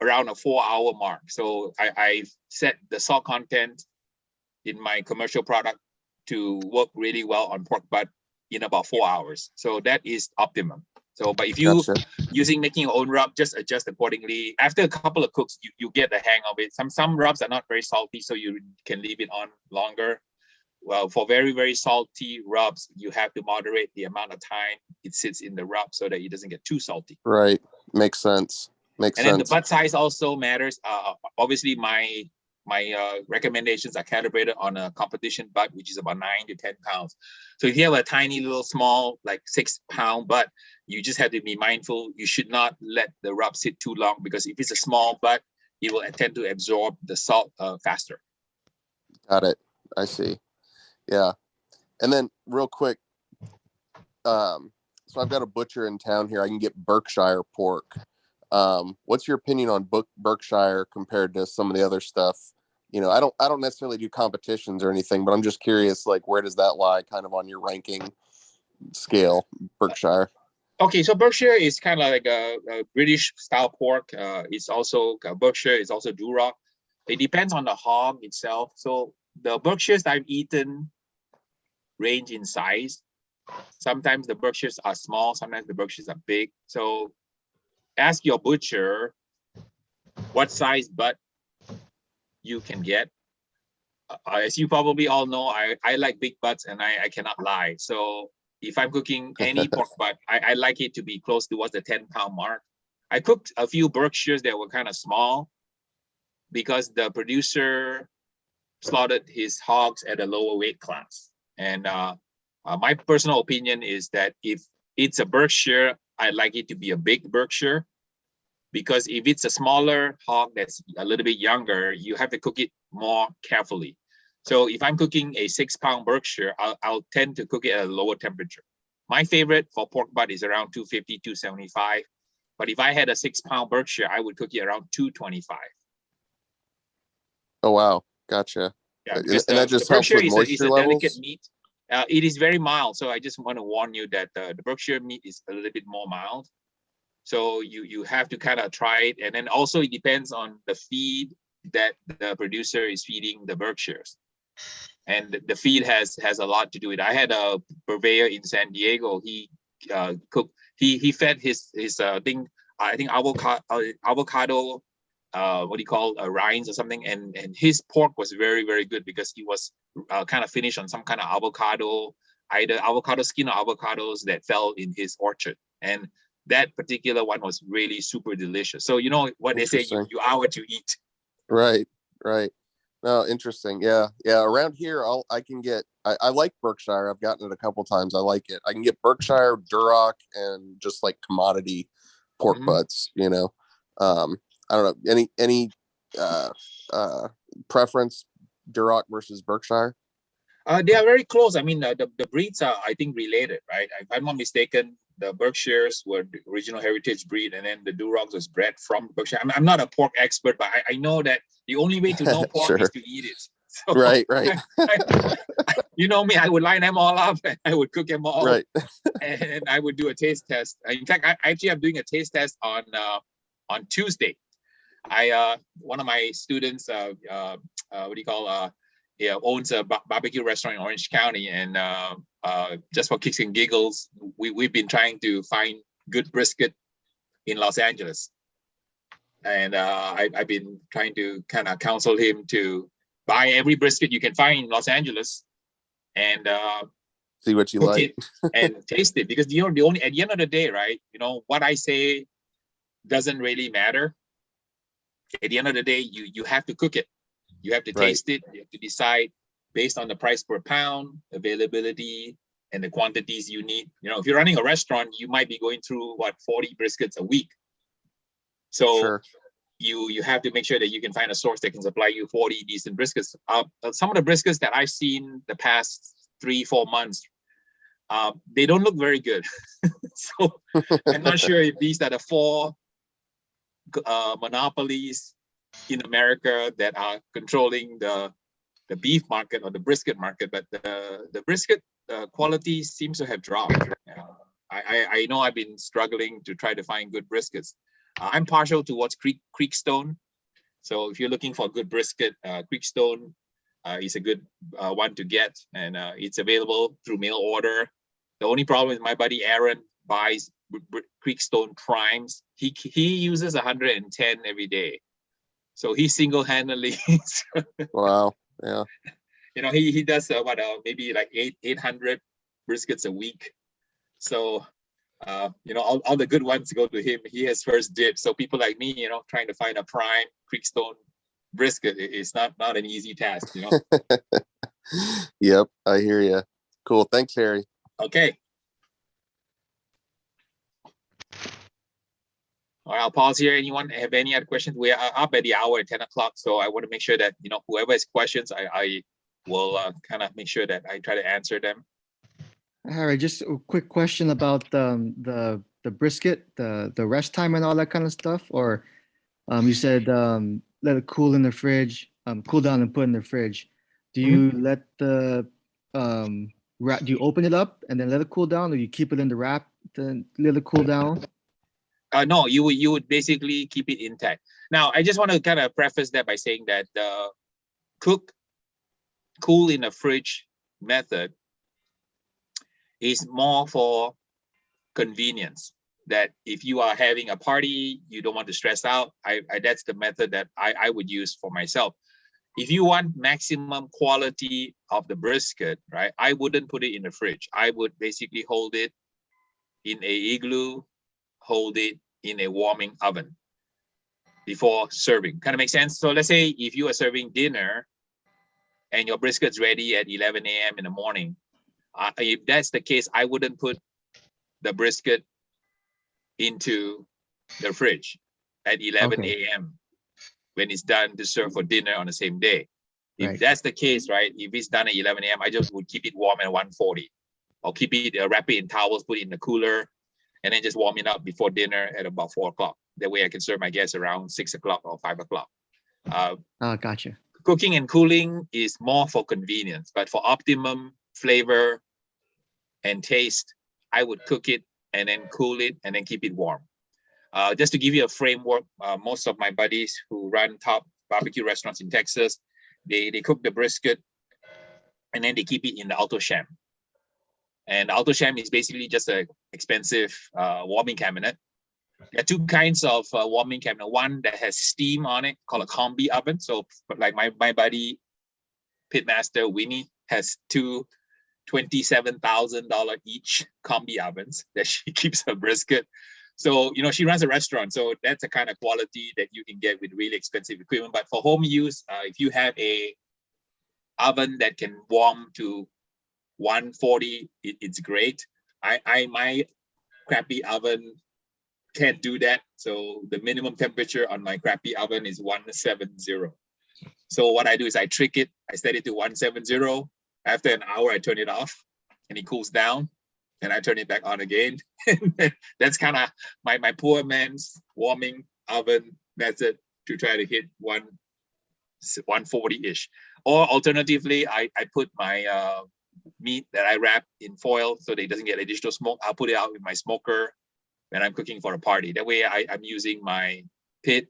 S1: around a 4-hour mark. So I set the salt content in my commercial product to work really well on pork butt in about 4 hours. So that is optimum. So, but if you making your own rub, just adjust accordingly. After a couple of cooks, you get the hang of it. Some rubs are not very salty, so you can leave it on longer. Well, for very, very salty rubs, you have to moderate the amount of time it sits in the rub so that it doesn't get too salty.
S5: Right. Makes sense. And
S1: then the butt size also matters. Obviously, my recommendations are calibrated on a competition butt, which is about 9 to 10 pounds. So if you have a tiny little small, like 6-pound butt, you just have to be mindful. You should not let the rub sit too long, because if it's a small butt, it will tend to absorb the salt faster.
S5: Got it. I see. Yeah. And then real quick, so I've got a butcher in town here. I can get Berkshire pork. What's your opinion on Berkshire compared to some of the other stuff? You know, I don't necessarily do competitions or anything, but I'm just curious, like, where does that lie kind of on your ranking scale, Berkshire?
S1: Okay, so Berkshire is kind of like a British style pork. It's also Berkshire is also Duroc. It depends on the hog itself. So the Berkshires I've eaten range in size. Sometimes the Berkshires are small, sometimes the Berkshires are big. So ask your butcher what size butt you can get. As you probably all know, I like big butts, and I cannot lie. So if I'm cooking any pork butt, I like it to be close towards the 10-pound mark. I cooked a few Berkshires that were kind of small because the producer slaughtered his hogs at a lower weight class. And my personal opinion is that if it's a Berkshire, I like it to be a big Berkshire, because if it's a smaller hog that's a little bit younger, you have to cook it more carefully. So if I'm cooking a 6-pound Berkshire, I'll tend to cook it at a lower temperature. My favorite for pork butt is around 250, 275. But if I had a 6-pound Berkshire, I would cook it around 225.
S5: Oh, wow. Gotcha.
S1: Yeah,
S5: And that just helps with moisture levels?
S1: Delicate meat. It is very mild. So I just want to warn you that the Berkshire meat is a little bit more mild. So you have to kind of try it. And then also it depends on the feed that the producer is feeding the Berkshires. And the feed has a lot to do with it. I had a purveyor in San Diego. He cooked, he fed his thing, I think avocado, what do you call, rinds or something. And his pork was very, very good because he was kind of finished on some kind of avocado, either avocado skin or avocados that fell in his orchard. And that particular one was really super delicious. So you know what they say, you are what you eat. Right. No, interesting. Yeah. Around here, I can get. I like Berkshire. I've gotten it a couple times. I like it. I can get Berkshire, Duroc, and just like commodity pork butts. You know, I don't know any preference, Duroc versus Berkshire. They are very close. I mean, the breeds are, I think, related, right? If I'm not mistaken, the Berkshires were the original heritage breed, and then the Durocs was bred from Berkshire. I'm not a pork expert, but I know that the only way to know pork is to eat it. So right. You know me, I would line them all up, and I would cook them all, right. And I would do a taste test. In fact, I'm doing a taste test on Tuesday. One of my students, owns a barbecue restaurant in Orange County, and just for kicks and giggles, we've been trying to find good brisket in Los Angeles, and I've been trying to kind of counsel him to buy every brisket you can find in Los Angeles, and see what you like and taste it, because the only at the end of the day, right? You know what I say doesn't really matter. At the end of the day, you have to cook it. You have to taste it. You have to decide based on the price per pound, availability, and the quantities you need. You know, if you're running a restaurant, you might be going through 40 briskets a week. So you have to make sure that you can find a source that can supply you 40 decent briskets. Some of the briskets that I've seen the past 3-4 months, they don't look very good. So I'm not sure if these are the 4 monopolies in America that are controlling the beef market or the brisket market, but the brisket quality seems to have dropped. I know I've been struggling to try to find good briskets. I'm partial towards Creekstone. So if you're looking for a good brisket, Creekstone is a good one to get, and it's available through mail order. The only problem is my buddy Aaron buys Creekstone primes. He uses 110 every day. So he single-handedly. Wow. Yeah. You know, he does maybe like 800 briskets a week. So all the good ones go to him. He has first dibs. So people like me, trying to find a prime Creekstone brisket is not an easy task. Yep, I hear you. Cool. Thanks, Harry. Okay. All right, I'll pause here. Anyone have any other questions? We are up at the hour at 10 o'clock. So I want to make sure that, whoever has questions, I will kind of make sure that I try to answer them.
S6: Harry, just a quick question about the brisket, the rest time and all that kind of stuff. Or you said let it cool in the fridge, cool down and put in the fridge. Do you let the wrap? Do you open it up and then let it cool down, or you keep it in the wrap to let it cool down?
S1: No, you would basically keep it intact. Now, I just want to kind of preface that by saying that the cool in the fridge method is more for convenience. that if you are having a party, you don't want to stress out, that's the method that I would use for myself. If you want maximum quality of the brisket, right, I wouldn't put it in the fridge. I would basically hold it in a igloo, hold it in a warming oven before serving. Kind of makes sense? So let's say if you are serving dinner and your brisket's ready at 11 a.m. in the morning, if that's the case, I wouldn't put the brisket into the fridge at 11 a.m. when it's done to serve for dinner on the same day. If that's the case, right, if it's done at 11 a.m., I just would keep it warm at 140, or keep it, wrap it in towels, put it in the cooler, and then just warm it up before dinner at about 4 o'clock. That way I can serve my guests around 6 o'clock or 5 o'clock.
S6: Gotcha.
S1: Cooking and cooling is more for convenience, but for optimum flavor and taste, I would cook it and then cool it and then keep it warm. Just to give you a framework, most of my buddies who run top barbecue restaurants in Texas, they cook the brisket and then they keep it in the auto sham. And the auto sham is basically just an expensive warming cabinet. There are two kinds of warming cabinet. One that has steam on it called a combi oven. So like my buddy Pitmaster Winnie has two $27,000 each combi ovens that she keeps her brisket. So, you know, she runs a restaurant. So that's the kind of quality that you can get with really expensive equipment. But for home use, if you have a oven that can warm to 140, it's great. My crappy oven can't do that. So the minimum temperature on my crappy oven is 170. So what I do is I trick it. I set it to 170. After an hour, I turn it off and it cools down. And I turn it back on again. That's kind of my poor man's warming oven method to try to hit 140-ish. Or alternatively, I put my meat that I wrap in foil so that it doesn't get additional smoke. I'll put it out with my smoker when I'm cooking for a party. That way I'm using my pit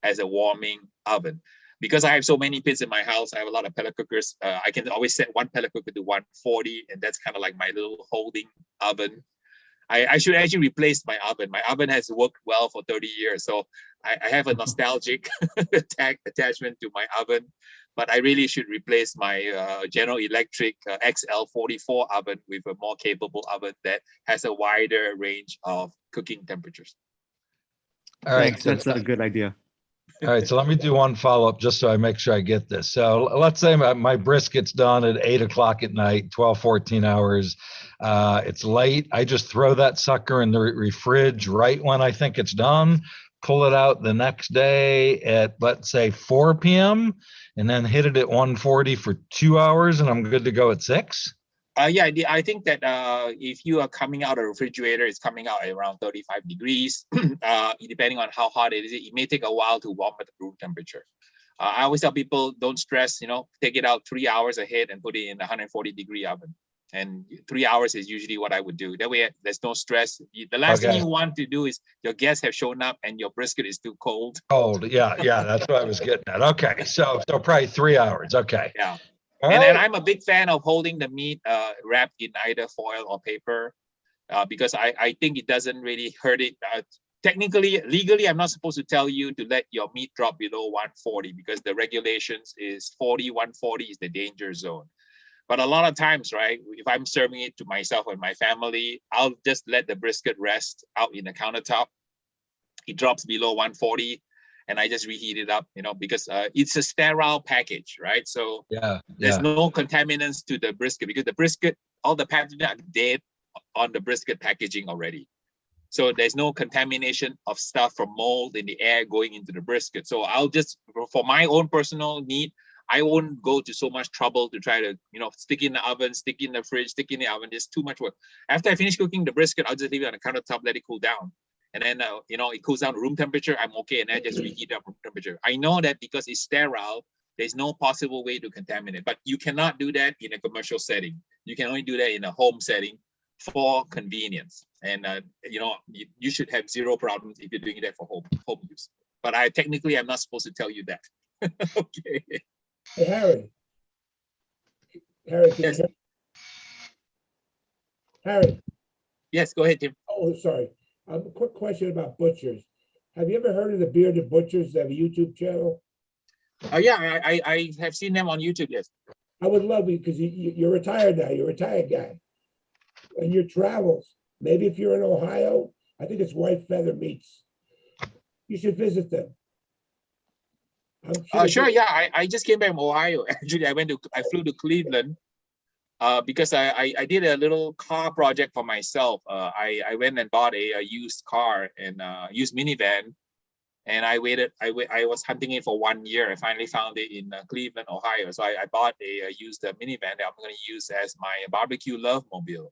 S1: as a warming oven. Because I have so many pits in my house, I have a lot of pellet cookers. I can always set one pellet cooker to 140, and that's kind of like my little holding oven. I should actually replace my oven. My oven has worked well for 30 years, so I have a nostalgic attachment to my oven. But I really should replace my General Electric XL44 oven with a more capable oven that has a wider range of cooking temperatures.
S2: All right,
S6: Thanks. That's a good idea.
S2: All right, so let me do one follow-up just so I make sure I get this. So let's say my brisket's done at 8 o'clock at night, 12, 14 hours. It's late. I just throw that sucker in the fridge right when I think it's done, pull it out the next day at, let's say, 4 p.m., and then hit it at 140 for 2 hours, and I'm good to go at 6?
S1: Yeah, I think that if you are coming out of the refrigerator, it's coming out at around 35 degrees. Depending on how hot it is, it may take a while to warm at the room temperature. I always tell people, don't stress, take it out 3 hours ahead and put it in a 140-degree oven. And 3 hours is usually what I would do. That way, there's no stress. The last thing you want to do is your guests have shown up and your brisket is too cold.
S2: Cold, yeah, that's what I was getting at. Okay, so probably 3 hours. Okay.
S1: Yeah.
S2: And
S1: I'm a big fan of holding the meat wrapped in either foil or paper because I think it doesn't really hurt it. Technically, legally, I'm not supposed to tell you to let your meat drop below 140 because the regulations is 140 is the danger zone. But a lot of times, right, if I'm serving it to myself and my family, I'll just let the brisket rest out in the countertop. It drops below 140. And I just reheat it up, because it's a sterile package, right? So there's no contaminants to the brisket because the brisket, all the pathogens are dead on the brisket packaging already. So there's no contamination of stuff from mold in the air going into the brisket. So I'll just, for my own personal need, I won't go to so much trouble to try to, stick in the oven, stick in the fridge, stick in the oven. There's too much work. After I finish cooking the brisket, I'll just leave it on the countertop, let it cool down. And then, it cools down to room temperature, I'm okay. And then I just reheat up room temperature. I know that because it's sterile, there's no possible way to contaminate. But you cannot do that in a commercial setting. You can only do that in a home setting for convenience. And, you should have zero problems if you're doing that for home use. But I'm not supposed to tell you that. Okay.
S7: Hey, Harry. Harry,
S1: Yes.
S7: Harry.
S1: Yes, go ahead, Tim.
S7: Oh, sorry. A quick question about butchers. Have you ever heard of the Bearded Butchers? They have a YouTube channel.
S1: Oh yeah, I have seen them on YouTube. Yes.
S7: I would love you because you're retired now. You're a retired guy. And your travels, maybe if you're in Ohio, I think it's White Feather Meats. You should visit them.
S1: Sure. Yeah, I just came back from Ohio. Actually, I flew to Cleveland because I did a little car project for myself. I went and bought a used car and used minivan, and I was hunting it for 1 year. I finally found it in Cleveland, Ohio. So I bought a used minivan that I'm going to use as my barbecue love mobile.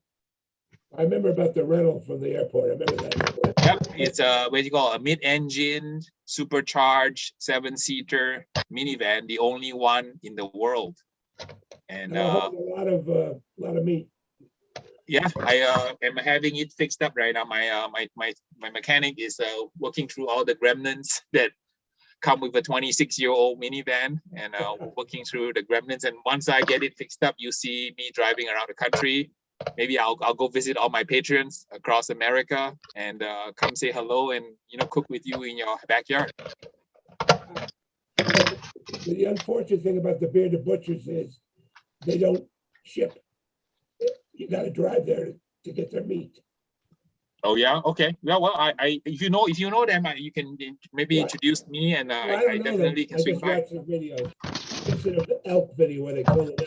S7: I remember about the rental from the airport. I remember that.
S1: Yep, it's what do you call a mid-engine, supercharged 7-seater minivan, the only one in the world. And
S7: a lot of meat.
S1: Yeah, I am having it fixed up right now. My mechanic is working through all the gremlins that come with a 26-year-old minivan, and working through the gremlins. And once I get it fixed up, you see me driving around the country. Maybe I'll go visit all my patrons across America and come say hello and cook with you in your backyard.
S7: The unfortunate thing about the Bearded Butchers is they don't ship. You got to drive there to get their meat.
S1: Oh yeah, okay. Well, I if you know them, you can maybe introduce me, and I definitely can swing by.
S7: I just watched the video. It's an elk video where they call it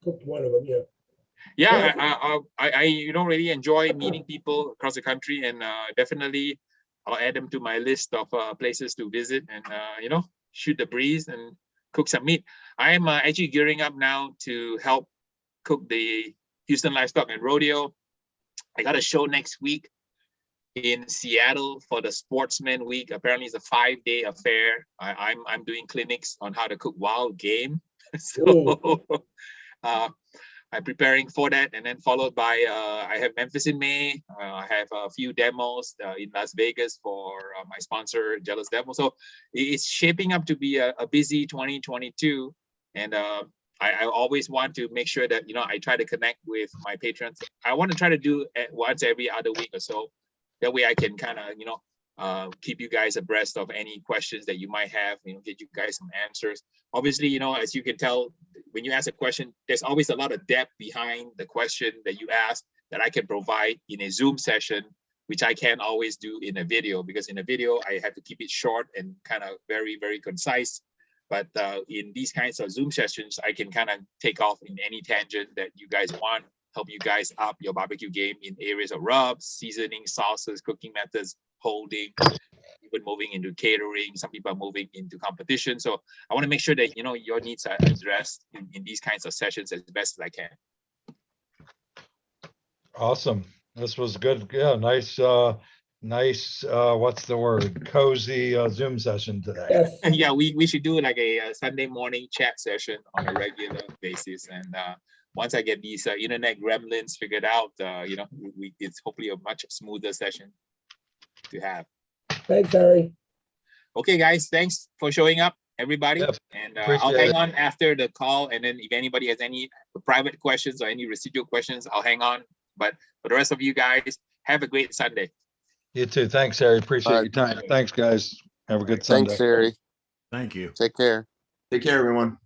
S7: cooked one of them. Yeah.
S1: Yeah, I really enjoy meeting people across the country, and definitely I'll add them to my list of places to visit, and shoot the breeze and cook some meat. I'm actually gearing up now to help cook the Houston Livestock and Rodeo. I got a show next week in Seattle for the Sportsman Week. Apparently, it's a 5-day affair. I'm doing clinics on how to cook wild game. So I'm preparing for that, and then followed by I have Memphis in May. I have a few demos in Las Vegas for my sponsor, Jealous Demo. So it's shaping up to be a busy 2022, and I always want to make sure that I try to connect with my patrons. I want to try to do it once every other week or so. That way I can kind of keep you guys abreast of any questions that you might have. Get you guys some answers. Obviously, as you can tell, when you ask a question, there's always a lot of depth behind the question that you ask that I can provide in a Zoom session, which I can't always do in a video, because in a video I have to keep it short and kind of very, very concise. But in these kinds of Zoom sessions, I can kind of take off in any tangent that you guys want, help you guys up your barbecue game in areas of rubs, seasoning, sauces, cooking methods, holding, even moving into catering. Some people are moving into competition. So I want to make sure that your needs are addressed in these kinds of sessions as best as I can.
S2: Awesome. This was good. Yeah, nice, what's the word? Cozy Zoom session today.
S7: Yes.
S1: Yeah, we should do like a Sunday morning chat session on a regular basis. And once I get these internet gremlins figured out, it's hopefully a much smoother session to have.
S7: Thanks, Harry.
S1: Okay, guys, thanks for showing up, everybody.
S2: Yep,
S1: and I'll hang on after the call, and then if anybody has any private questions or any residual questions, I'll hang on. But for the rest of you guys, have a great Sunday.
S2: You too. Thanks, Harry. Appreciate your time. Thanks, guys. Have a good Sunday.
S5: Thanks, Harry.
S4: Thank you.
S5: Take care.
S8: Take care, everyone.